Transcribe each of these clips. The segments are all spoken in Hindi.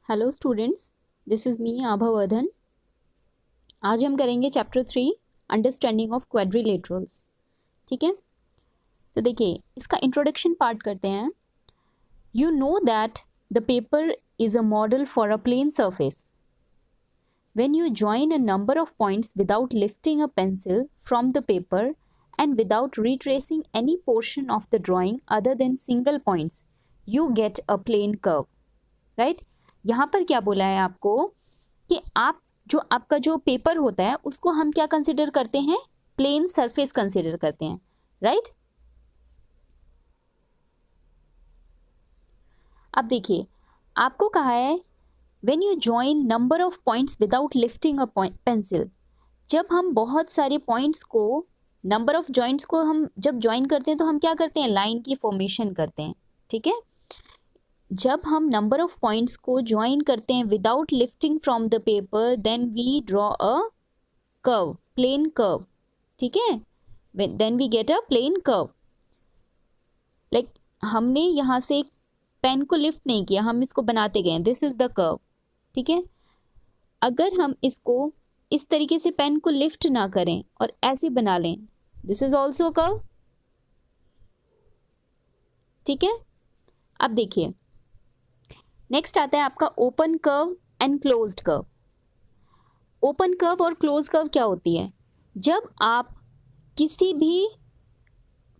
Hello students, this is me Abha Vardhan. आज हम करेंगे चैप्टर 3 अंडरस्टैंडिंग ऑफ क्वाड्रिलेटरल्स। ठीक है, तो देखिए इसका इंट्रोडक्शन पार्ट करते हैं। You know that the paper is a model for a plane surface. When you join a number of points without lifting a pencil from the paper and without retracing any portion of the drawing other than single points, you get a plane curve. Right यहाँ पर क्या बोला है आपको कि आप जो आपका जो पेपर होता है उसको हम क्या कंसिडर करते हैं, प्लेन सरफेस कंसिडर करते हैं। राइट, अब देखिए आपको कहा है when you join number of points without lifting a pencil. जब हम बहुत सारे पॉइंट्स को, नंबर ऑफ जॉइंट्स को हम जब ज्वाइन करते हैं तो हम क्या करते हैं, लाइन की फॉर्मेशन करते हैं। ठीक है, जब हम नंबर ऑफ पॉइंट्स को ज्वाइन करते हैं without lifting from the paper, then we draw a curve, plane curve. ठीक है, then we get a plane curve. Like हमने यहाँ से पेन को लिफ्ट नहीं किया, हम इसको बनाते गए, दिस इज द कर्व। ठीक है, अगर हम इसको इस तरीके से पेन को लिफ्ट ना करें और ऐसे बना लें, दिस इज ऑल्सो कर्व। ठीक है, अब देखिए नेक्स्ट आता है आपका open curve and closed curve. Open curve और क्लोज कर्व क्या होती है, जब आप किसी भी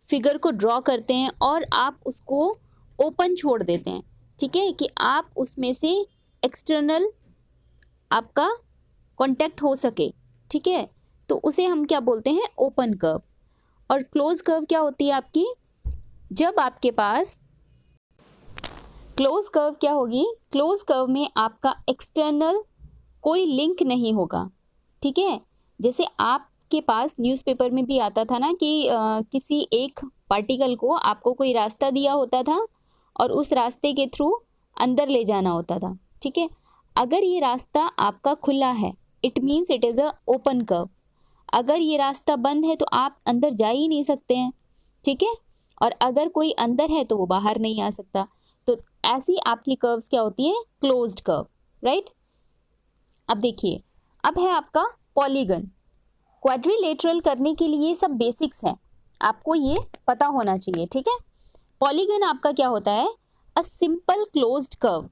फिगर को ड्रॉ करते हैं और आप उसको ओपन छोड़ देते हैं। ठीक है, कि आप उसमें से एक्सटर्नल आपका कांटेक्ट हो सके। ठीक है, तो उसे हम क्या बोलते हैं, ओपन कर्व। और क्लोज कर्व क्या होती है आपकी, जब आपके पास क्लोज कर्व क्या होगी, क्लोज कर्व में आपका एक्सटर्नल कोई लिंक नहीं होगा। ठीक है, जैसे आपके पास न्यूज़पेपर में भी आता था ना कि किसी एक पार्टिकल को आपको कोई रास्ता दिया होता था और उस रास्ते के थ्रू अंदर ले जाना होता था। ठीक है, अगर ये रास्ता आपका खुला है, it means it is a open curve. अगर ये रास्ता बंद है तो आप अंदर जा ही नहीं सकते हैं। ठीक है, और अगर कोई अंदर है तो वो बाहर नहीं आ सकता। तो ऐसी आपकी कर्व्स क्या होती है, क्लोज्ड कर्व। राइट, अब देखिए अब है आपका पॉलीगन। क्वाड्रिलेटरल करने के लिए ये सब बेसिक्स हैं, आपको ये पता होना चाहिए। ठीक है, पॉलीगन आपका क्या होता है, अ simple closed curve.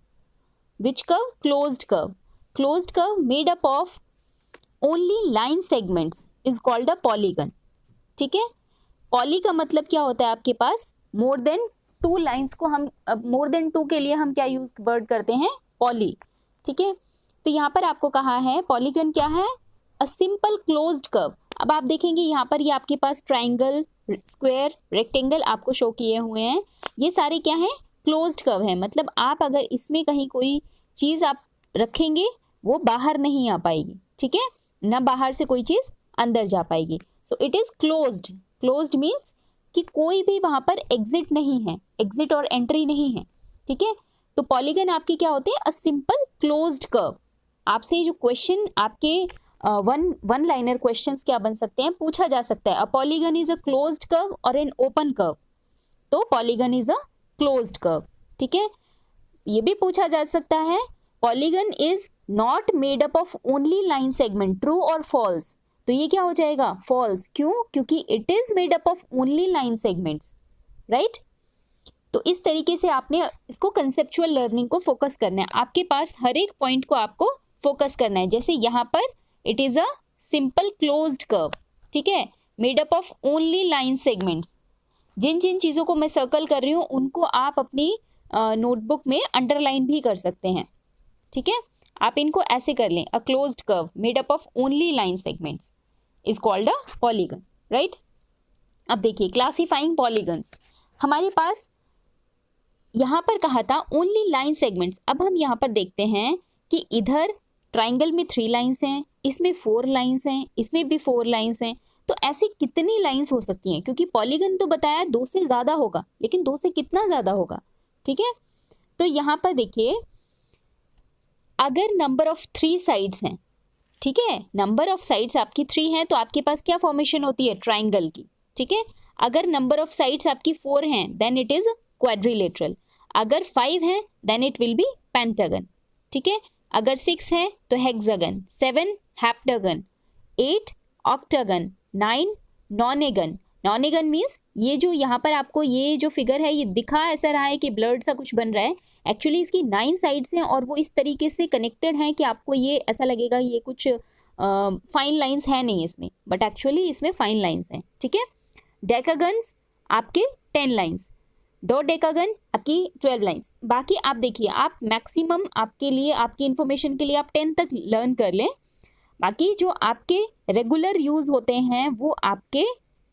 Which curve, closed curve. Closed curve made up of only line segments is called a polygon. ठीक है, पॉली का मतलब क्या होता है, आपके पास मोर देन टू लाइंस को हम, मोर देन टू के लिए हम क्या यूज वर्ड करते हैं, पॉली। ठीक है, तो यहाँ पर आपको कहा है पॉलीगन क्या है, अ सिंपल क्लोज्ड कर्व। अब आप देखेंगे यहाँ पर ये आपके पास ट्राइंगल, स्क्वायर, रेक्टेंगल आपको शो किए हुए हैं, ये सारे क्या है, क्लोज्ड कर्व है। मतलब आप अगर इसमें कहीं कोई चीज़ आप रखेंगे वो बाहर नहीं आ पाएगी। ठीक है, ना बाहर से कोई चीज़ अंदर जा पाएगी। So it is closed. Closed means कि कोई भी वहाँ पर एग्जिट नहीं है, एग्जिट और एंट्री नहीं है। ठीक है, तो पॉलीगन आपके क्या होते हैं, अ सिंपल क्लोज्ड कर्व। आपसे जो क्वेश्चन आपके वन लाइनर क्वेश्चंस क्या बन सकते हैं, पूछा जा सकता है, a polygon is a closed curve और एन ओपन कर्व। तो polygon is a closed curve. ठीक है, ये भी पूछा जा सकता है, polygon is not made up of only line segment, true और फॉल्स। तो ये क्या हो जाएगा, फॉल्स। क्यों, क्योंकि it is made up of only line segments. Right, तो इस तरीके से आपने इसको कंसेप्चुअल लर्निंग को फोकस करना है, आपके पास हर एक पॉइंट को आपको फोकस करना है। जैसे यहाँ पर it is a simple closed curve. ठीक है, made up of only line segments. जिन जिन चीज़ों को मैं सर्कल कर रही हूँ उनको आप अपनी नोटबुक में अंडरलाइन भी कर सकते हैं। ठीक है, आप इनको ऐसे कर लें, a closed curve made up of only line segments is called a polygon. Right, अब देखिए क्लासिफाइंग पॉलीगन्स, हमारे पास यहाँ पर कहा था ओनली लाइन सेगमेंट्स। अब हम यहाँ पर देखते हैं कि इधर ट्राइंगल में 3 लाइंस हैं, इसमें 4 लाइंस हैं, इसमें भी 4 लाइंस हैं। तो ऐसी कितनी लाइंस हो सकती हैं, क्योंकि पॉलीगन तो बताया 2 से ज़्यादा होगा, लेकिन 2 से कितना ज़्यादा होगा। ठीक है, तो यहाँ पर देखिए अगर नंबर ऑफ 3 साइड्स हैं, ठीक है, नंबर ऑफ साइड्स आपकी 3 हैं, तो आपके पास क्या फॉर्मेशन होती है, ट्राइंगल की। ठीक है, अगर नंबर ऑफ साइड्स आपकी 4 हैं देन इट इज क्वाड्रिलेटरल, अगर 5 हैं then it will be pentagon. ठीक है। अगर 6 है तो hexagon, 7 heptagon, 8 octagon, 9 nonagon. Nonagon means ये जो यहाँ पर आपको ये जो फिगर है ये दिखा ऐसा रहा है कि ब्लड सा कुछ बन रहा है, एक्चुअली इसकी 9 साइड्स हैं और वो इस तरीके से कनेक्टेड हैं कि आपको ये ऐसा लगेगा ये कुछ फाइन लाइंस है नहीं इसमें, बट एक्चुअली इसमें फाइन लाइंस हैं, ठीक है। डेकागन्स आपके 10 लाइंस, डोडेकागन आपकी 12 लाइंस। बाकी आप देखिए, आप मैक्सिमम आपके लिए, आपकी इंफॉर्मेशन के लिए आप 10 तक लर्न कर लें। बाकी जो आपके रेगुलर यूज होते हैं वो आपके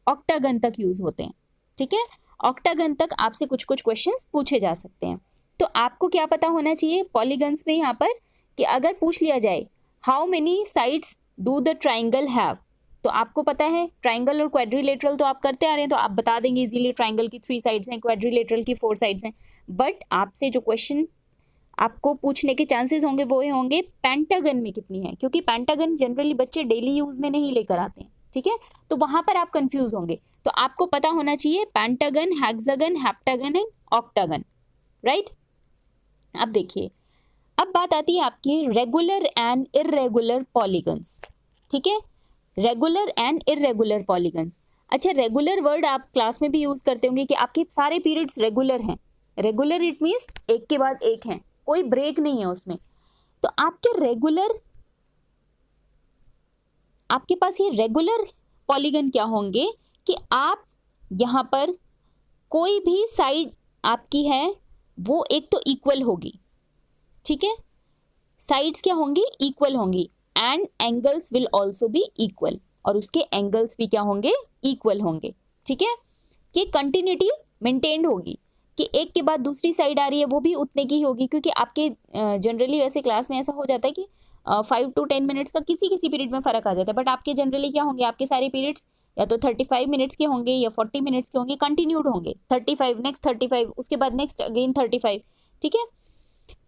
ऑक्टागन तक यूज होते हैं, ठीक है। ऑक्टागन तक आपसे कुछ कुछ क्वेश्चंस पूछे जा सकते हैं। तो आपको क्या पता होना चाहिए पॉलीगन्स में यहाँ पर, कि अगर पूछ लिया जाए how many sides do the triangle have, तो आपको पता है ट्राइंगल और क्वाड्रिलेटरल तो आप करते आ रहे हैं, तो आप बता देंगे इजीली ट्राइंगल की 3 साइड्स हैं, क्वाड्रिलेटरल की 4 साइड्स हैं। बट आपसे जो क्वेश्चन आपको पूछने के चांसेस होंगे वो होंगे पेंटागन में कितनी है, क्योंकि पेंटागन जनरली बच्चे डेली यूज में नहीं लेकर आते हैं, ठीक है। तो वहां पर आप कंफ्यूज होंगे, तो आपको पता होना चाहिए pentagon, hexagon, heptagon and octagon, right. अब देखिए, अब बात आती है आपकी रेगुलर एंड इर्रेगुलर पॉलीगन्स, ठीक है। Regular and irregular polygons. अच्छा, रेगुलर वर्ड आप क्लास में भी यूज करते होंगे कि आपके सारे पीरियड्स रेगुलर हैं। रेगुलर इट मीन्स एक के बाद एक हैं, कोई ब्रेक नहीं है उसमें। तो आपके रेगुलर, आपके पास ये रेगुलर पॉलीगन क्या होंगे कि आप यहाँ पर कोई भी साइड आपकी है वो एक तो इक्वल होगी, ठीक है। साइड्स क्या होंगी, इक्वल होंगी, and angles will also be equal, और उसके एंगल्स भी क्या होंगे, इक्वल होंगे, ठीक है। कि कंटिन्यूटी मेंटेन्ड होगी, कि एक के बाद दूसरी साइड आ रही है वो भी उतने की होगी, क्योंकि आपके जनरली वैसे क्लास में ऐसा हो जाता है कि 5 to 10 मिनट्स का किसी किसी पीरियड में फ़र्क आ जाता है, बट आपके जनरली क्या होंगे, आपके सारे पीरियड्स या तो 35 मिनट्स के होंगे या 40 मिनट्स के होंगे, कंटिन्यूड होंगे। 35 नेक्स्ट 35, उसके बाद नेक्स्ट अगेन 35, ठीक है।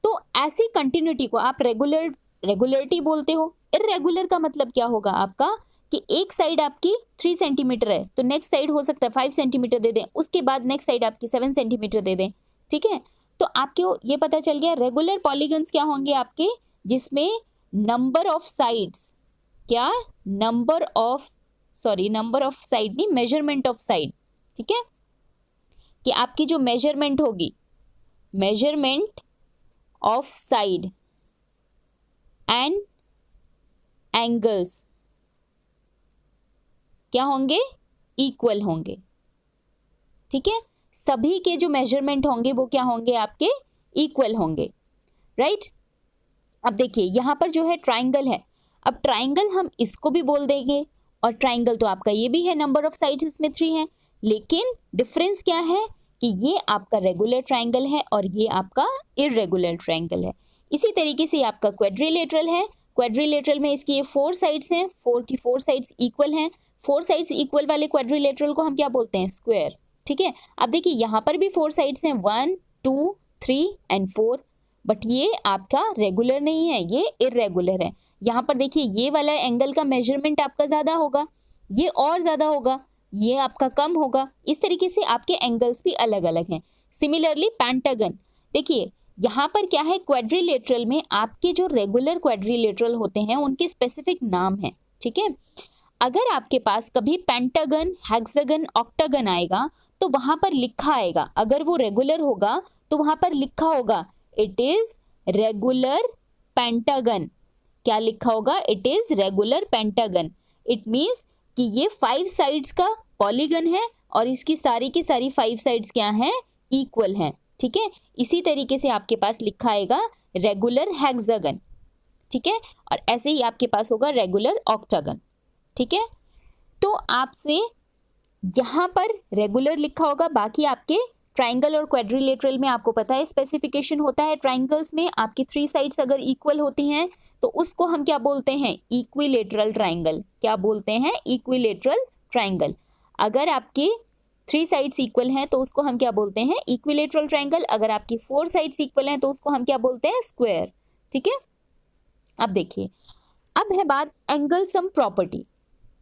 तो ऐसी कंटिन्यूटी को आप रेगुलरिटी बोलते हो। इर्रेगुलर का मतलब क्या होगा आपका, कि एक साइड आपकी 3 सेंटीमीटर है तो नेक्स्ट साइड हो सकता है 5 सेंटीमीटर दे दें, उसके बाद नेक्स्ट साइड आपकी 7 सेंटीमीटर दे दें, ठीक है। तो आपको ये पता चल गया रेगुलर पॉलीगन्स क्या होंगे आपके, जिसमें नंबर ऑफ साइड्स, क्या नंबर ऑफ साइड नहीं, मेजरमेंट ऑफ साइड, ठीक है। कि आपकी जो मेजरमेंट होगी, measurement of side and angles क्या होंगे, इक्वल होंगे, ठीक है। सभी के जो मेजरमेंट होंगे वो क्या होंगे, आपके इक्वल होंगे, राइट। अब देखिए यहाँ पर जो है ट्राइंगल है, अब ट्राइंगल हम इसको भी बोल देंगे, और ट्राइंगल तो आपका ये भी है, नंबर ऑफ साइड्स इसमें 3 है, लेकिन डिफरेंस क्या है कि ये आपका रेगुलर ट्राइंगल है और ये आपका इर्रेगुलर ट्राइंगल है। इसी तरीके से आपका क्वाड्रिलेटरल है, क्वाड्रिलेटरल में इसकी ये 4 साइड्स हैं, 4 की 4 साइड्स इक्वल हैं। 4 साइड्स इक्वल वाले क्वाड्रिलेटरल को हम क्या बोलते हैं, स्क्वायर, ठीक है। अब देखिए यहाँ पर भी 4 साइड्स हैं, 1 2 3 एंड 4, बट ये आपका रेगुलर नहीं है, ये इर्रेगुलर है। यहाँ पर देखिए ये वाला एंगल का मेजरमेंट आपका ज़्यादा होगा, ये और ज़्यादा होगा, ये आपका कम होगा। इस तरीके से आपके एंगल्स भी अलग अलग हैं। सिमिलरली पेंटागन, देखिए यहाँ पर क्या है, क्वाड्रिलेटरल में आपके जो रेगुलर क्वाड्रिलेटरल होते हैं उनके स्पेसिफिक नाम हैं, ठीक है। अगर आपके पास कभी पेंटागन, हेक्सागन, ऑक्टागन आएगा तो वहां पर लिखा आएगा, अगर वो रेगुलर होगा तो वहां पर लिखा होगा इट इज रेगुलर पेंटागन। क्या लिखा होगा, it is regular pentagon. It means कि ये 5 साइड्स का पॉलीगन है और इसकी सारी की सारी 5 साइड्स क्या हैं, इक्वल हैं, ठीक है। इसी तरीके से आपके पास लिखा आएगा रेगुलर हेक्सागन, ठीक है, और ऐसे ही आपके पास होगा रेगुलर ऑक्टागन, ठीक है। तो आपसे यहाँ पर रेगुलर लिखा होगा, बाकी आपके ट्राइंगल और क्वाड्रिलेटरल में आपको पता है स्पेसिफिकेशन होता है। ट्राइंगल्स में आपकी 3 साइड्स अगर इक्वल होती हैं तो उसको हम क्या बोलते हैं, इक्विलेटरल ट्राइंगल। क्या बोलते हैं, इक्विलेटरल ट्राइंगल। अगर आपकी 3 साइड्स इक्वल हैं तो उसको हम क्या बोलते हैं, इक्विलेटरल ट्राइंगल। अगर आपकी 4 साइड्स इक्वल हैं तो उसको हम क्या बोलते हैं, स्क्वायर, ठीक है। अब देखिए, अब है बात angle sum property.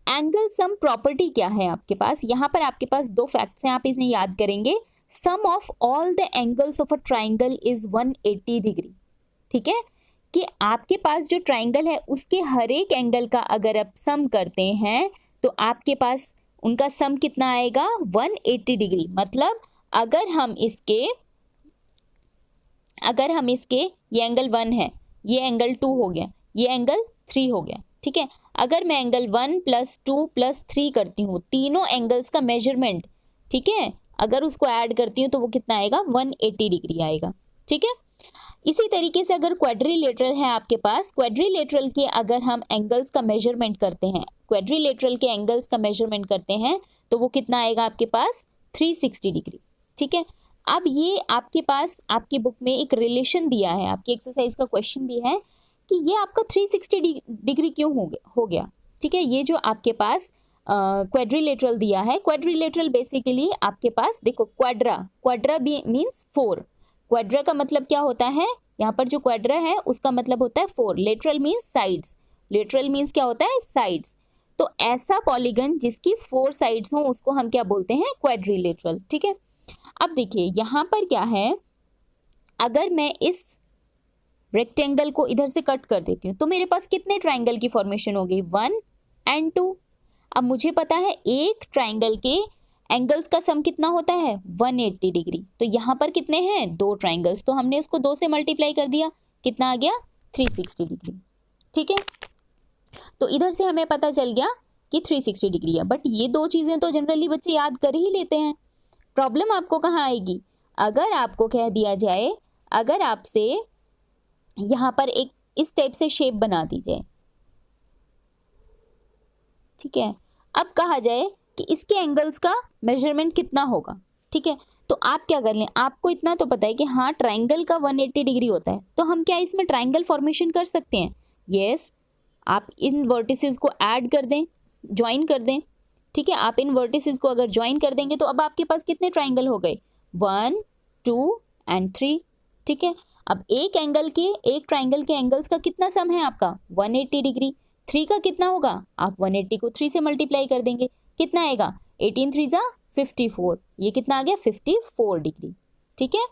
Angle sum property क्या है आपके पास, यहाँ पर आपके पास 2 फैक्ट्स हैं, आप इन्हें याद करेंगे। Sum of all the angles of a triangle is 180 degree, ठीक है। कि आपके पास जो ट्राइंगल है उसके हर एक एंगल का अगर आप सम करते हैं तो आपके पास उनका सम कितना आएगा 180 डिग्री। मतलब अगर हम इसके ये एंगल 1 है, ये एंगल 2 हो गया, ये एंगल 3 हो गया, ठीक है। अगर मैं एंगल 1 + 2 + 3 करती हूँ, तीनों एंगल्स का मेजरमेंट, ठीक है, अगर उसको ऐड करती हूँ तो वो कितना आएगा 180 डिग्री आएगा, ठीक है। इसी तरीके से अगर क्वाड्रिलेटरल है आपके पास, क्वाड्रिलेटरल के अगर हम एंगल्स का मेजरमेंट करते हैं, क्वाड्रिलेटरल के एंगल्स का मेजरमेंट करते हैं तो वो कितना आएगा आपके पास 360 डिग्री, ठीक है। अब ये आपके पास आपकी बुक में एक रिलेशन दिया है, आपकी एक्सरसाइज का क्वेश्चन भी है कि ये आपका 360 डिग्री क्यों हो गया, ठीक है। ये जो आपके पास क्वाड्रिलेटरल दिया है, क्वाड्रिलेटरल बेसिकली आपके पास देखो क्वाड्रा भी मीन्स 4। क्वाड्रा का मतलब क्या होता है, यहाँ पर जो क्वाड्रा है उसका मतलब होता है 4। Lateral means sides, lateral means क्या होता है साइड्स। तो ऐसा पॉलीगन जिसकी 4 साइड्स हो उसको हम क्या बोलते हैं क्वाड्रिलेटरल, ठीक है। अब देखिए यहाँ पर क्या है, अगर मैं इस रेक्टेंगल को इधर से कट कर देती हूँ तो मेरे पास कितने ट्राइंगल की फॉर्मेशन होगी 1 और 2। अब मुझे पता है एक ट्राइंगल के एंगल्स का सम कितना होता है 180 डिग्री। तो यहाँ पर कितने हैं 2 ट्राइंगल्स, तो हमने उसको 2 से मल्टीप्लाई कर दिया, कितना आ गया 360 डिग्री, ठीक है। तो इधर से हमें पता चल गया कि 360 डिग्री है। बट ये 2 चीज़ें तो जनरली बच्चे याद कर ही लेते हैं। प्रॉब्लम आपको कहाँ आएगी, अगर आपको कह दिया जाए, अगर आपसे यहाँ पर एक इस टाइप से शेप बना दी जाए, ठीक है, अब कहा जाए कि इसके एंगल्स का मेजरमेंट कितना होगा, ठीक है। तो आप क्या कर लें, आपको इतना तो पता है कि हाँ ट्राइंगल का 180 डिग्री होता है, तो हम क्या इसमें ट्राइंगल फॉर्मेशन कर सकते हैं। यस, आप इन वर्टिसेस को ऐड कर दें, ज्वाइन कर दें, ठीक है। आप इन वर्टिसेस को अगर ज्वाइन कर देंगे तो अब आपके पास कितने ट्राइंगल हो गए 1 2 और 3, ठीक है। अब एक ट्राइंगल के एंगल्स का कितना सम है आपका 180 डिग्री। 3 का कितना होगा, आप 180 को 3 से मल्टीप्लाई कर देंगे, कितना आएगा 18 3 = 54, ये कितना आ गया 54 डिग्री, ठीक है।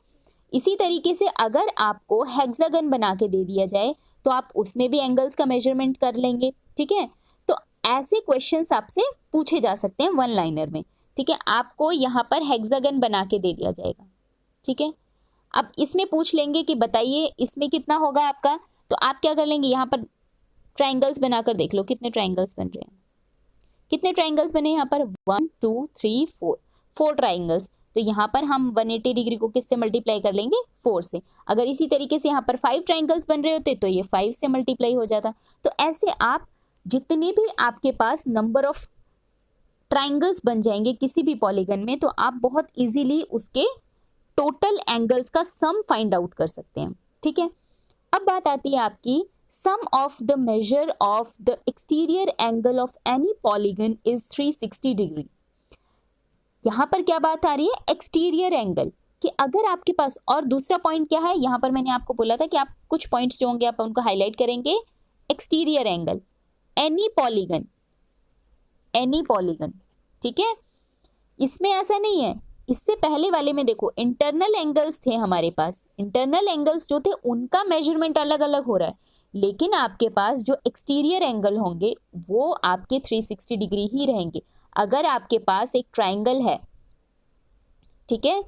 इसी तरीके से अगर आपको हेक्सागन बना के दे दिया जाए तो आप उसमें भी एंगल्स का मेजरमेंट कर लेंगे, ठीक है। तो ऐसे क्वेश्चंस आपसे पूछे जा सकते हैं 1 लाइनर में, ठीक है। आपको यहाँ पर हेक्सागन बना के दे दिया जाएगा, ठीक है। अब इसमें पूछ लेंगे कि बताइए इसमें कितना होगा आपका, तो आप क्या कर लेंगे, यहाँ पर ट्राइंगल्स बनाकर देख लो कितने ट्राइंगल्स बन रहे हैं, कितने ट्राइंगल्स बने यहाँ पर 1 2 3 4 ट्राइंगल्स। तो यहाँ पर हम 180 डिग्री को किससे मल्टीप्लाई कर लेंगे 4 से। अगर इसी तरीके से यहाँ पर 5 ट्राइंगल्स बन रहे होते तो ये 5 से मल्टीप्लाई हो जाता। तो ऐसे आप जितने भी आपके पास नंबर ऑफ ट्राइंगल्स बन जाएंगे किसी भी पॉलीगन में, तो आप बहुत इजीली उसके टोटल एंगल्स का सम फाइंड आउट कर सकते हैं, ठीक है। अब बात आती है आपकी sum of the measure of the exterior angle of any polygon is 360 degree। यहाँ पर क्या बात आ रही है एक्सटीरियर एंगल कि अगर आपके पास, और दूसरा पॉइंट क्या है, यहाँ पर मैंने आपको बोला था कि आप कुछ पॉइंट्स जो होंगे आप उनको हाईलाइट करेंगे। एक्सटीरियर एंगल एनी पॉलीगन, ठीक है। इसमें ऐसा नहीं है, इससे पहले वाले में देखो इंटरनल एंगल्स थे हमारे पास, इंटरनल एंगल्स जो थे उनका मेजरमेंट अलग अलग हो रहा है, लेकिन आपके पास जो एक्सटीरियर एंगल होंगे वो आपके 360 डिग्री ही रहेंगे। अगर आपके पास एक ट्राइंगल है, ठीक है,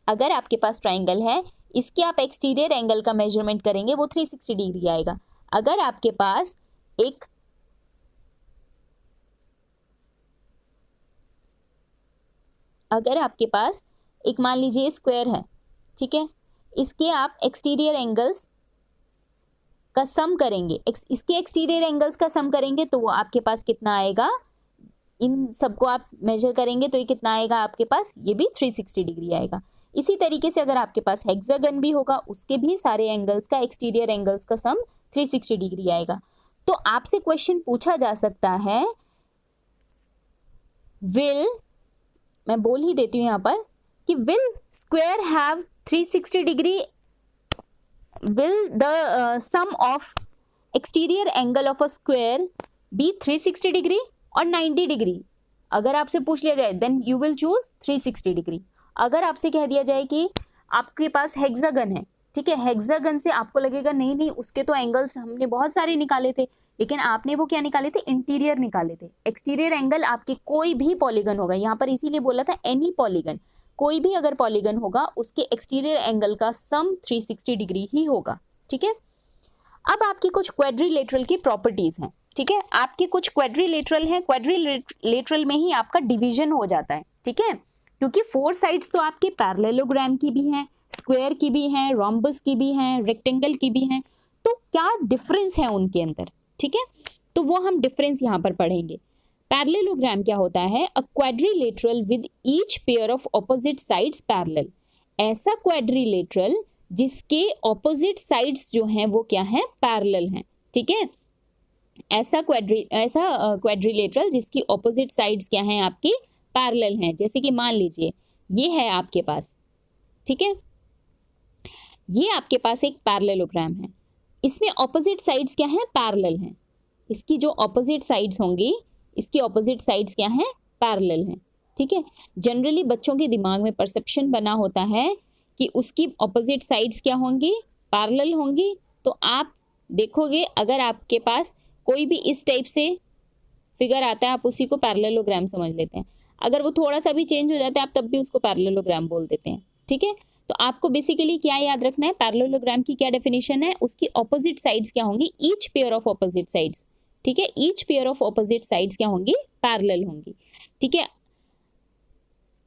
अगर आपके पास ट्राइंगल है, इसके आप एक्सटीरियर एंगल का मेजरमेंट करेंगे वो 360 डिग्री आएगा। अगर आपके पास एक मान लीजिए स्क्वायर है, ठीक है, इसके आप एक्सटीरियर एंगल्स का सम करेंगे, इसके एक्सटीरियर एंगल्स का सम करेंगे तो वो आपके पास कितना आएगा, इन सबको आप मेजर करेंगे तो ये कितना आएगा आपके पास, ये भी 360 डिग्री आएगा। इसी तरीके से अगर आपके पास हेक्सागन भी होगा उसके भी सारे एंगल्स का एक्सटीरियर एंगल्स का सम 360 डिग्री आएगा। तो आपसे क्वेश्चन पूछा जा सकता है, मैं बोल ही देती हूँ यहाँ पर कि will square have 360 degree, will the sum of exterior angle of a square be 360 degree और 90 डिग्री। अगर आपसे पूछ लिया जाए then you will choose 360 degree. अगर आपसे कह दिया जाए कि आपके पास हेक्सागन है ठीक है। हेक्सागन से आपको लगेगा नहीं नहीं उसके तो एंगल्स हमने बहुत सारे निकाले थे, लेकिन आपने वो क्या निकाले थे, इंटीरियर निकाले थे। एक्सटीरियर एंगल आपके कोई भी पॉलीगन होगा, यहाँ पर इसीलिए बोला था एनी पॉलीगन, कोई भी अगर पॉलीगन होगा उसके एक्सटीरियर एंगल का सम 360 डिग्री ही होगा। ठीक है। अब आपकी कुछ क्वाड्रिलेटरल की प्रॉपर्टीज हैं। ठीक है, आपके कुछ क्वाड्रिलेटरल हैं, क्वाड्रिलेटरल में ही आपका डिवीजन हो जाता है। ठीक है, क्योंकि 4 साइड्स तो आपके पैरेललोग्राम की भी हैं, स्क्वायर की भी हैं, रोम्बस की भी हैं, रेक्टेंगल की भी हैं, तो क्या डिफरेंस है उनके अंदर। ठीक है, तो वो हम डिफरेंस यहाँ पर पढ़ेंगे। पैरेललोग्राम क्या होता है, अ quadrilateral with each pair of opposite sides parallel, ऐसा क्वाड्रिलेटरल जिसके ऑपोजिट साइड्स जो हैं वो क्या हैं, पैरेलल हैं। ठीक है, ऐसा क्वाड्रिलेटरल जिसकी ऑपोजिट साइड्स क्या हैं, आपकी पैरेलल हैं। जैसे कि मान लीजिए ये है आपके पास, ठीक है, ये आपके पास एक पैरेललोग्राम है, इसमें ऑपोजिट साइड्स क्या हैं, पैरेलल हैं। इसकी जो ऑपोजिट साइड्स होंगी, इसकी ऑपोजिट साइड्स क्या हैं, पैरेलल हैं। ठीक है, जनरली बच्चों के दिमाग में परसेप्शन बना होता है कि उसकी ऑपोजिट साइड्स क्या होंगी, पैरेलल होंगी। तो आप देखोगे अगर आपके पास कोई भी इस टाइप से फिगर आता है, आप उसी को पैरेललोग्राम समझ लेते हैं। अगर वो थोड़ा सा भी चेंज हो जाता है, आप तब भी उसको पैरेललोग्राम बोल देते हैं। ठीक है, तो आपको बेसिकली क्या याद रखना है, पैरेललोग्राम की क्या डेफिनेशन है, उसकी ऑपोजिट साइड्स क्या होंगी, each pair of opposite sides. ठीक है, each pair of opposite sides क्या होंगी, पैरेलल होंगी। ठीक है,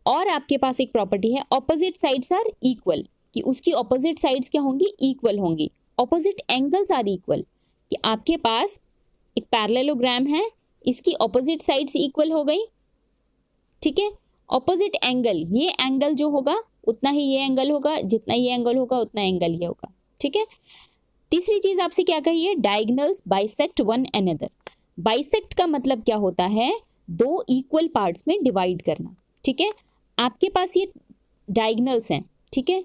और आपके पास एक प्रॉपर्टी है ऑपोजिट साइड्स आर इक्वल, कि उसकी ऑपोजिट साइड्स क्या होंगी, इक्वल होंगी। ऑपोजिट एंगल्स आर इक्वल, कि आपके पास एक पैरेललोग्राम है, इसकी ऑपोजिट साइड्स इक्वल हो गई। ठीक है, ऑपोजिट एंगल, ये एंगल जो होगा उतना ही ये एंगल होगा, जितना ये एंगल होगा उतना एंगल ये होगा। ठीक है, तीसरी चीज आपसे क्या कही है, diagonals bisect one another. Bisect का मतलब क्या होता है, 2 इक्वल पार्ट्स में डिवाइड करना। ठीक है, आपके पास ये डायगोनल्स हैं, ठीक है,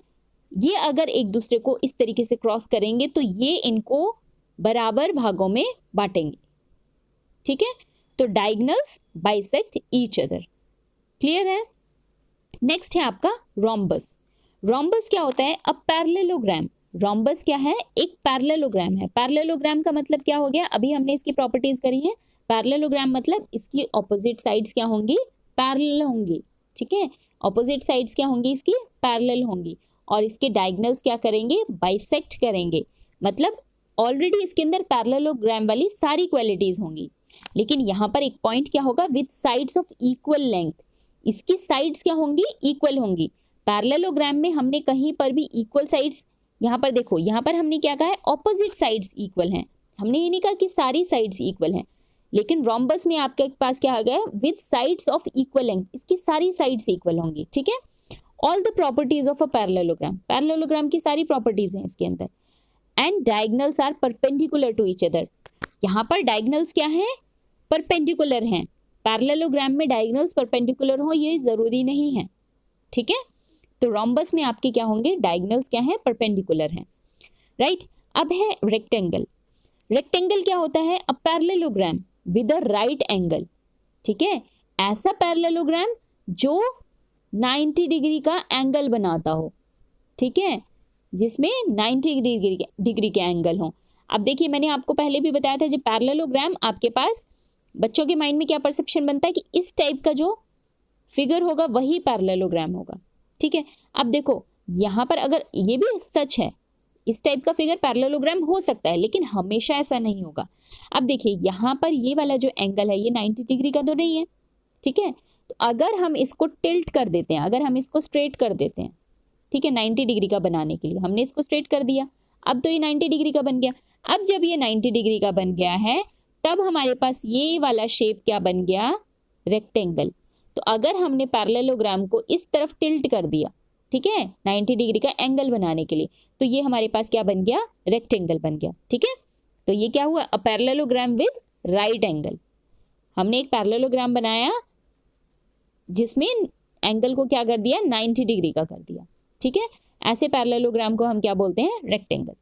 ये अगर एक दूसरे को इस तरीके से क्रॉस करेंगे तो ये इनको बराबर भागों में बांटेंगे। ठीक है, तो diagonals bisect each other. Clear है। नेक्स्ट है आपका रोम्बस। रोम्बस क्या होता है, अ पैरेललोग्राम। रोम्बस क्या है, एक पैरेललोग्राम है। पैरेललोग्राम का मतलब क्या हो गया, अभी हमने इसकी प्रॉपर्टीज करी है। पैरेललोग्राम मतलब इसकी ऑपोजिट साइड्स क्या होंगी, पैरेलल होंगी। ठीक है, ऑपोजिट साइड्स क्या होंगी, इसकी पैरेलल होंगी, और इसके डायगोनल्स क्या करेंगे, बाइसेक्ट करेंगे। मतलब ऑलरेडी इसके अंदर पैरेललोग्राम वाली सारी क्वालिटीज होंगी, लेकिन यहाँ पर एक पॉइंट क्या होगा, with sides of equal length, इसकी साइड्स क्या होंगी, इक्वल होंगी। पैरेललोग्राम में हमने कहीं पर भी इक्वल साइड्स, यहाँ पर देखो, यहाँ पर हमने क्या कहा है, ऑपोजिट साइड्स इक्वल हैं। हमने ये नहीं कहा कि सारी साइड्स इक्वल हैं, लेकिन रोम्बस में आपके पास क्या आ गया, with sides of equal length, इसकी सारी साइड्स इक्वल होंगी। ठीक है, all the properties of a parallelogram, parallelogram की सारी प्रॉपर्टीज हैं इसके अंदर। And diagonals are perpendicular to each other. यहाँ पर डायगोनल्स क्या है, परपेंडिकुलर हैं। पैरेललोग्राम में डायगोनल्स परपेंडिकुलर हो ये जरूरी नहीं है। ठीक है, तो रोम्बस में आपके क्या होंगे, डायगोनल्स क्या है, परपेंडिकुलर हैं। राइट, अब है रेक्टेंगल। रेक्टेंगल क्या होता है, a parallelogram with a right angle. ठीक है, ऐसा पैरेललोग्राम जो 90 डिग्री का एंगल बनाता हो। ठीक है, जिसमें 90 डिग्री के एंगल हो। अब देखिए, मैंने आपको पहले भी बताया था, जब पैरेललोग्राम आपके पास, बच्चों के माइंड में क्या परसेप्शन बनता है कि इस टाइप का जो फिगर होगा वही पैरेललोग्राम होगा। ठीक है, अब देखो यहाँ पर अगर ये भी सच है, इस टाइप का फिगर पैरेललोग्राम हो सकता है, लेकिन हमेशा ऐसा नहीं होगा। अब देखिए यहाँ पर ये वाला जो एंगल है ये 90 डिग्री का तो नहीं है। ठीक है, तो अगर हम इसको टिल्ट कर देते हैं, अगर हम इसको स्ट्रेट कर देते हैं, ठीक है, 90 डिग्री का बनाने के लिए हमने इसको स्ट्रेट कर दिया, अब तो ये 90 डिग्री का बन गया। अब जब ये 90 डिग्री का बन गया है, तब हमारे पास ये वाला शेप क्या बन गया, रेक्टेंगल। तो अगर हमने पैरेललोग्राम को इस तरफ टिल्ट कर दिया, ठीक है, 90 डिग्री का एंगल बनाने के लिए, तो ये हमारे पास क्या बन गया, रेक्टेंगल बन गया। ठीक है, तो ये क्या हुआ, a parallelogram with right angle. हमने एक पैरेललोग्राम बनाया जिसमें एंगल को क्या कर दिया, 90 डिग्री का कर दिया। ठीक है, ऐसे पैरेललोग्राम को हम क्या बोलते हैं, rectangle.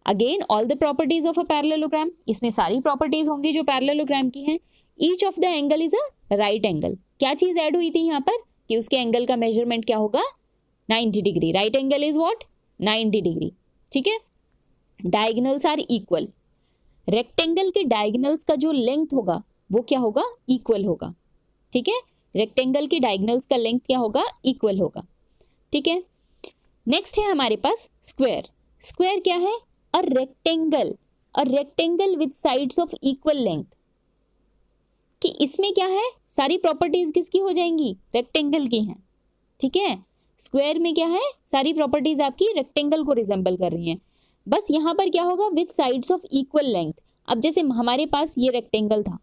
Again all the properties of a parallelogram, इसमें सारी प्रॉपर्टीज होंगी जो पैरेललोग्राम की हैं। Each of the angle is a right angle. क्या चीज ऐड हुई थी यहाँ पर, कि उसके एंगल का मेजरमेंट क्या होगा, 90 degree. Right angle is what, 90 degree. ठीक है, डायगोनल्स आर इक्वल। रेक्टेंगल के डायगोनल्स का जो लेंथ होगा वो क्या होगा, इक्वल होगा। ठीक है, रेक्टेंगल के डायगोनल्स का लेंथ क्या होगा, इक्वल होगा। ठीक है, नेक्स्ट है हमारे पास स्क्वायर। स्क्वायर क्या है, a rectangle with sides of equal length. कि इसमें क्या है, सारी प्रॉपर्टीज किसकी हो जाएंगी, रेक्टेंगल की हैं। ठीक है, स्क्वायर में क्या है, सारी प्रॉपर्टीज आपकी रेक्टेंगल को रिजेंबल कर रही हैं। बस यहाँ पर क्या होगा, with sides of equal length. अब जैसे हमारे पास ये रेक्टेंगल था,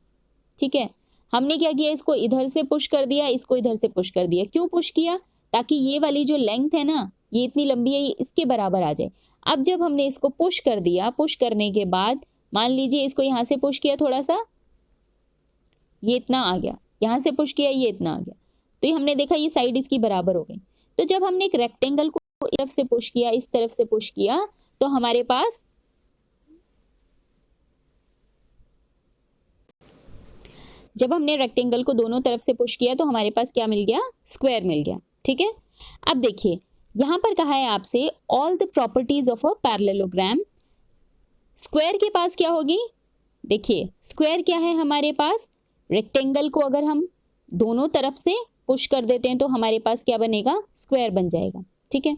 ठीक है, हमने क्या किया, इसको इधर से पुश कर दिया, इसको इधर से पुश कर दिया। क्यों पुश किया, ताकि ये वाली जो लेंथ है ना, ये इतनी लंबी है, ये इसके बराबर आ जाए। अब जब हमने इसको पुश कर दिया, पुश करने के बाद मान लीजिए इसको यहाँ से पुश किया थोड़ा सा, ये इतना आ गया, यहाँ से पुश किया ये इतना आ गया, तो ये हमने देखा ये साइड इसकी बराबर हो गई। तो जब हमने एक रेक्टेंगल को इस तरफ से पुश किया, इस तरफ से पुश किया, तो हमारे पास जब हमने रेक्टेंगल को दोनों तरफ से पुश किया तो हमारे पास क्या मिल गया, स्क्वायर मिल गया। ठीक है, अब देखिए यहां पर कहा है आपसे all the properties of a parallelogram. Square के पास क्या होगी, देखिए स्क्वायर क्या है हमारे पास, रेक्टेंगल को अगर हम दोनों तरफ से पुश कर देते हैं तो हमारे पास क्या बनेगा, स्क्वायर बन जाएगा। ठीक है,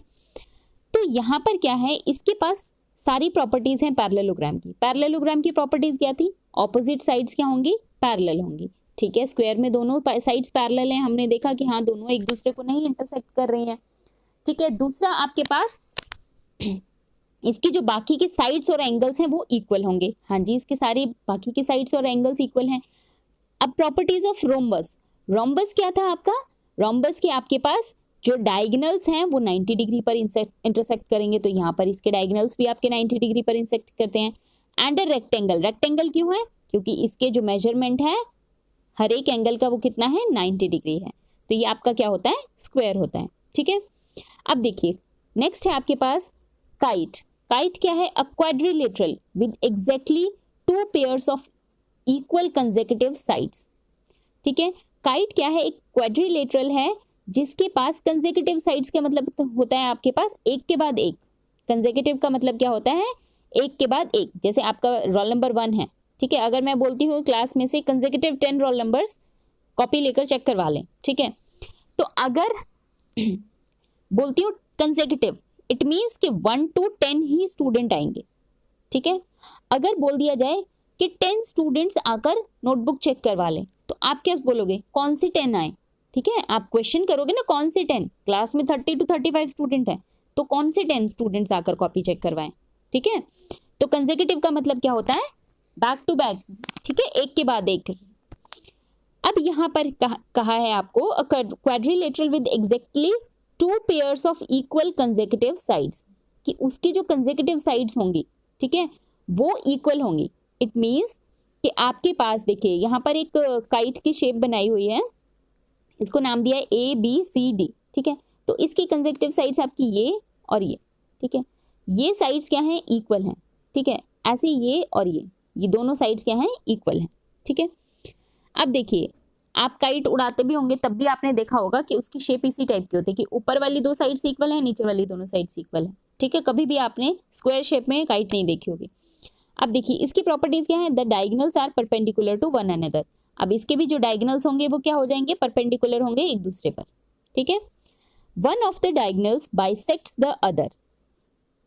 तो यहां पर क्या है, इसके पास सारी प्रॉपर्टीज हैं पैरेललोग्राम की। पैरेललोग्राम की प्रॉपर्टीज क्या थी, ऑपोजिट साइड्स क्या होंगी, पैरेलल होंगी। ठीक है, स्क्वायर में दोनों साइड्स पैरेलल हैं, हमने देखा कि हाँ दोनों एक दूसरे को नहीं इंटरसेक्ट कर रही हैं। ठीक है, दूसरा आपके पास इसकी जो बाकी की साइड्स और एंगल्स हैं वो इक्वल होंगे। हाँ जी, इसके सारे बाकी की साइड्स और एंगल्स इक्वल हैं। अब प्रॉपर्टीज ऑफ रोम्बस। रोम्बस क्या था आपका, रोम्बस के आपके पास जो डायगोनल्स हैं वो 90 डिग्री पर इंटरसेक्ट करेंगे, तो यहाँ पर इसके डायगोनल्स भी आपके 90 डिग्री पर इंटरसेक्ट करते हैं। एंड अ रेक्टेंगल, रेक्टेंगल क्यों है, क्योंकि इसके जो मेजरमेंट है हर एक एंगल का वो कितना है, 90 डिग्री है, तो ये आपका क्या होता है, स्क्वायर होता है। ठीक है, अब देखिए नेक्स्ट है आपके पास काइट। काइट क्या है, अ quadrilateral with exactly 2 pairs of equal consecutive sides. ठीक है, काइट क्या है, एक क्वाड्रिलेटरल है जिसके पास कंसेक्यूटिव साइड्स का मतलब होता है आपके पास एक के बाद एक। कंसेक्यूटिव का मतलब क्या होता है, एक के बाद एक। जैसे आपका रोल नंबर 1 है, ठीक है, अगर मैं बोलती हूँ क्लास में से कंसेक्यूटिव 10 रोल नंबर्स कॉपी लेकर चेक करवा लें। ठीक है, तो अगर बोलती हूँ कंसेक्यूटिव, इट मीन्स कि 1 to 10 ही स्टूडेंट आएंगे। ठीक है, अगर बोल दिया जाए कि 10 स्टूडेंट्स आकर नोटबुक चेक करवा लें, तो आप क्या बोलोगे, कौन सी 10 आए। ठीक है, आप क्वेश्चन करोगे ना, कौन से 10, क्लास में 30 to 35 स्टूडेंट है, तो कौन से 10 स्टूडेंट्स आकर कॉपी चेक करवाएं। ठीक है, तो कंसेक्यूटिव का मतलब क्या होता है, बैक टू बैक। ठीक है, एक के बाद एक। अब यहाँ पर कहा है आपको quadrilateral with exactly 2 pairs of equal consecutive sides, कि उसकी जो कंसेक्यूटिव साइड्स होंगी, ठीक है, वो इक्वल होंगी। इट मीन्स कि आपके पास देखिए यहाँ पर एक काइट की शेप बनाई हुई है, इसको नाम दिया है ABCD। ठीक है, तो इसकी कंसेक्यूटिव साइड्स आपकी ये और ये। ठीक है, ये साइड्स क्या हैं, इक्वल हैं। ठीक है, ऐसे ये और ये दोनों साइड्स क्या हैं, इक्वल हैं। ठीक है, अब देखिए आप काइट उड़ाते भी होंगे तब भी आपने देखा होगा कि उसकी शेप इसी टाइप की होती है कि ऊपर वाली 2 साइड्स इक्वल है, नीचे वाली दोनों साइड्स इक्वल है। ठीक है, कभी भी आपने स्क्वायर शेप में काइट नहीं देखी होगी। अब देखिए इसकी प्रॉपर्टीज क्या है, the diagonals are perpendicular to one another. अब इसके भी जो डायगोनल्स होंगे वो क्या हो जाएंगे, परपेंडिकुलर होंगे एक दूसरे पर। ठीक है, one of the diagonals bisects the other.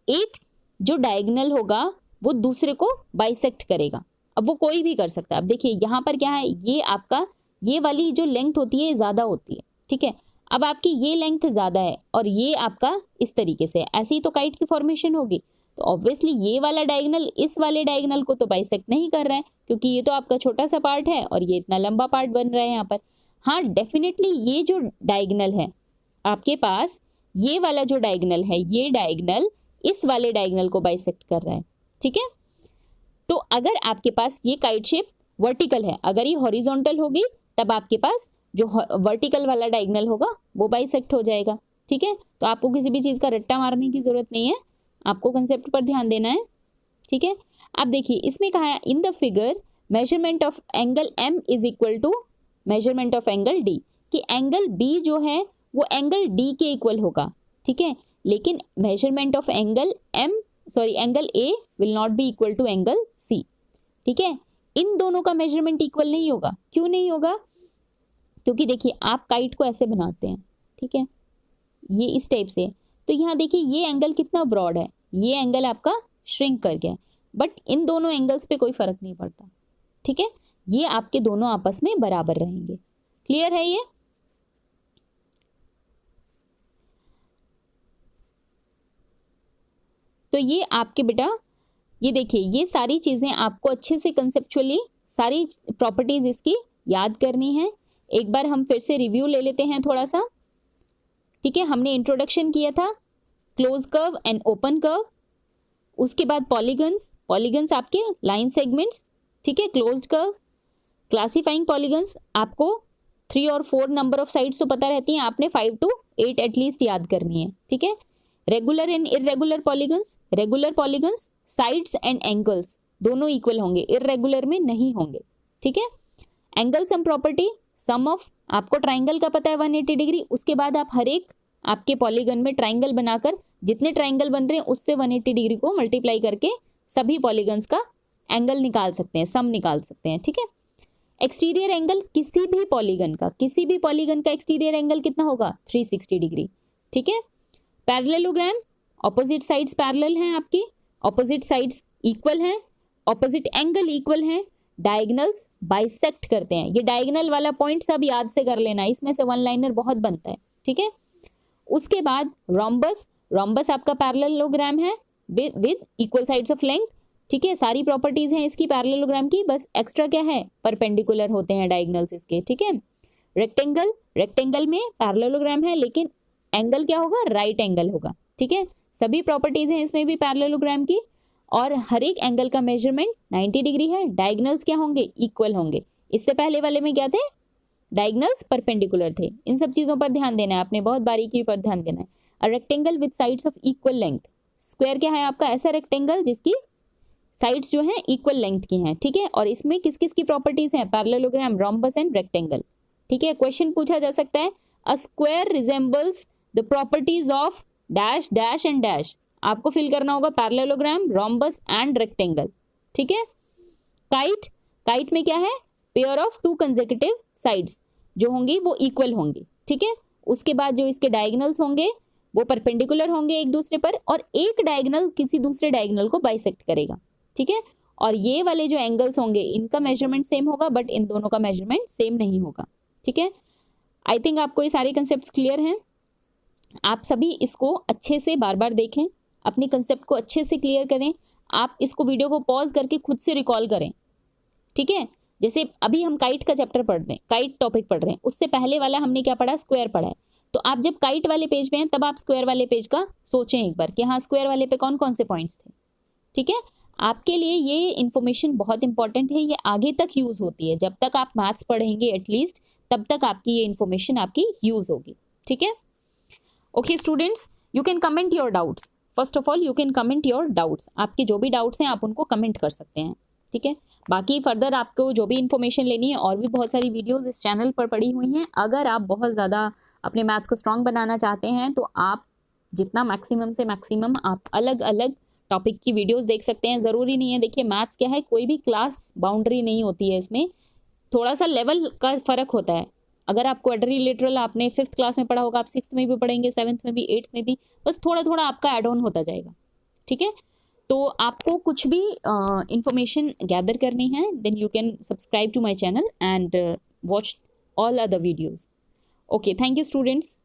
एक जो डायगोनल होगा वो दूसरे को बाइसेक्ट करेगा। अब वो कोई भी कर सकता है। अब देखिए यहाँ पर क्या है, ये आपका ये वाली जो लेंथ होती है ज़्यादा होती है। ठीक है, अब आपकी ये लेंथ ज़्यादा है और ये आपका इस तरीके से, ऐसे ही तो काइट की फॉर्मेशन होगी। तो ऑब्वियसली ये वाला डायगोनल इस वाले डायगोनल को तो बाइसेक्ट नहीं कर रहा है, क्योंकि ये तो आपका छोटा सा पार्ट है और ये इतना लंबा पार्ट बन रहा है यहाँ पर। हाँ डेफिनेटली ये जो डायगोनल है आपके पास, ये वाला जो डायगोनल है, ये डायगोनल इस वाले डायगोनल को बाइसेक्ट कर रहा है। ठीक है, तो अगर आपके पास ये काइट शेप वर्टिकल है, अगर ये हॉरिजॉन्टल होगी तब आपके पास जो वर्टिकल वाला डायगोनल होगा वो बाइसेक्ट हो जाएगा। ठीक है, तो आपको किसी भी चीज़ का रट्टा मारने की जरूरत नहीं है, आपको कंसेप्ट पर ध्यान देना है। ठीक है, अब देखिए इसमें कहा है in the figure measurement of angle M is equal to measurement of angle D, कि एंगल B जो है वो एंगल D के इक्वल होगा। ठीक है, लेकिन measurement of angle M sorry angle A will not be equal to angle C. ठीक है, इन दोनों का मेजरमेंट इक्वल नहीं होगा। क्यों नहीं होगा? क्योंकि देखिए आप काइट को ऐसे बनाते हैं, ठीक है, ये इस टाइप से, तो यहाँ देखिए ये एंगल कितना ब्रॉड है, ये एंगल आपका श्रिंक कर गया, बट इन दोनों एंगल्स पे कोई फर्क नहीं पड़ता। ठीक है, ये आपके दोनों आपस में बराबर रहेंगे। क्लियर है ये? तो ये आपके बेटा, ये देखिए ये सारी चीजें आपको अच्छे से कंसेप्चुअली सारी प्रॉपर्टीज इसकी याद करनी है। एक बार हम फिर से रिव्यू ले लेते हैं थोड़ा सा। ठीक है, हमने इंट्रोडक्शन किया था, close curve and open curve, उसके बाद पॉलीगन्स, पॉलीगन्स आपके लाइन सेगमेंट्स, ठीक है, क्लोज्ड कर्व, क्लासिफाइंग पॉलीगन्स, आपको 3 और 4 नंबर ऑफ साइड्स तो पता रहती हैं, आपने 5 to 8 एटलीस्ट याद करनी है। ठीक है, regular and irregular polygons, regular polygons sides and angles दोनों इक्वल होंगे, इररेगुलर में नहीं होंगे। ठीक है, angle sum property, sum of, आपको ट्राइंगल का पता है 180 डिग्री, उसके बाद आप हर एक आपके पॉलीगन में ट्राइंगल बनाकर जितने ट्राइंगल बन रहे हैं उससे 180 डिग्री को मल्टीप्लाई करके सभी पॉलीगन्स का एंगल निकाल सकते हैं, सम निकाल सकते हैं। ठीक है, एक्सटीरियर एंगल किसी भी पॉलीगन का एक्सटीरियर एंगल कितना होगा? 360 डिग्री। ठीक है, पैरेललोग्राम, ऑपोजिट साइड्स पैरेलल हैं आपकी, ऑपोजिट साइड्स इक्वल हैं, ऑपोजिट एंगल इक्वल हैं, डायगोनल्स बाइसेक्ट करते हैं। ये डायगोनल वाला पॉइंट सब याद से कर लेना, इसमें से वन लाइनर बहुत बनता है। ठीक है, उसके बाद रोम्बस, रोम्बस आपका पैरेललोग्राम है with equal sides of length. ठीक है, सारी प्रॉपर्टीज हैं इसकी पैरेललोग्राम की, बस एक्स्ट्रा क्या है, परपेंडिकुलर होते हैं डायगोनल्स इसके। ठीक है, रेक्टेंगल, रेक्टेंगल में पैरेललोग्राम है लेकिन एंगल क्या होगा? राइट एंगल होगा। ठीक है, सभी प्रॉपर्टीज हैं इसमें भी पैरेललोग्राम की, और हर एक एंगल का मेजरमेंट 90 डिग्री है, डायगोनल्स क्या होंगे? इक्वल होंगे। इससे पहले वाले में क्या थे? डायगोनल्स परपेंडिकुलर थे। इन सब चीजों पर ध्यान देना है आपने, बहुत बारीकी पर ध्यान देना है। A rectangle with sides of equal length, square क्या है आपका? ऐसा रेक्टेंगल जिसकी साइड्स जो हैं इक्वल लेंथ की हैं। ठीक है, और इसमें किस किस की प्रॉपर्टीज हैं? Parallelogram, rhombus and rectangle. ठीक है, क्वेश्चन पूछा जा सकता है, a square resembles the properties of dash dash and dash. आपको फिल करना होगा पैरेललोग्राम, रोम्बस एंड रेक्टेंगल। ठीक है, काइट, काइट में क्या है? पेयर ऑफ 2 कंसेक्यूटिव साइड्स जो होंगी वो इक्वल होंगी। ठीक है, उसके बाद जो इसके डायगोनल्स होंगे वो परपेंडिकुलर होंगे एक दूसरे पर, और एक डायगोनल किसी दूसरे डायगोनल को बाइसेक्ट करेगा। ठीक है, और ये वाले जो एंगल्स होंगे इनका मेजरमेंट सेम होगा, बट इन दोनों का मेजरमेंट सेम नहीं होगा। ठीक है, आई थिंक आपको ये सारे कंसेप्ट क्लियर हैं। आप सभी इसको अच्छे से बार बार देखें, अपने कंसेप्ट को अच्छे से क्लियर करें। आप इसको वीडियो को पॉज करके खुद से रिकॉल करें। ठीक है, जैसे अभी हम काइट का चैप्टर पढ़ रहे हैं, काइट टॉपिक पढ़ रहे हैं, उससे पहले वाला हमने क्या पढ़ा? स्क्वायर पढ़ा है। तो आप जब काइट वाले पेज पे हैं तब आप स्क्वायर वाले पेज का सोचें एक बार कि हाँ स्क्वायर वाले पे कौन कौन से पॉइंट्स थे। ठीक है, आपके लिए ये इन्फॉर्मेशन बहुत इंपॉर्टेंट है, ये आगे तक यूज होती है। जब तक आप मैथ्स पढ़ेंगे एटलीस्ट तब तक आपकी ये इन्फॉर्मेशन आपकी यूज होगी। ठीक है, okay students, you can comment your doubts. First of all you can comment your doubts, आपके जो भी डाउट्स हैं आप उनको कमेंट कर सकते हैं। ठीक है, बाकी फर्दर आपको जो भी इन्फॉर्मेशन लेनी है, और भी बहुत सारी वीडियोस इस चैनल पर पड़ी हुई हैं। अगर आप बहुत ज़्यादा अपने मैथ्स को स्ट्रॉन्ग बनाना चाहते हैं तो आप जितना मैक्सिमम से मैक्सिमम आप अलग अलग टॉपिक की वीडियोस देख सकते हैं। ज़रूरी नहीं है, देखिए मैथ्स क्या है, कोई भी क्लास बाउंड्री नहीं होती है, इसमें थोड़ा सा लेवल का फ़र्क होता है। अगर आप क्वाड्रिलेटरल आपने 5th क्लास में पढ़ा होगा, आप 6th में भी पढ़ेंगे, 7th में भी, 8th में भी, बस थोड़ा थोड़ा आपका एड ऑन होता जाएगा। ठीक है, तो आपको कुछ भी इंफॉर्मेशन गैदर करनी है, then you can subscribe to my channel and watch all other videos. Okay, thank you students.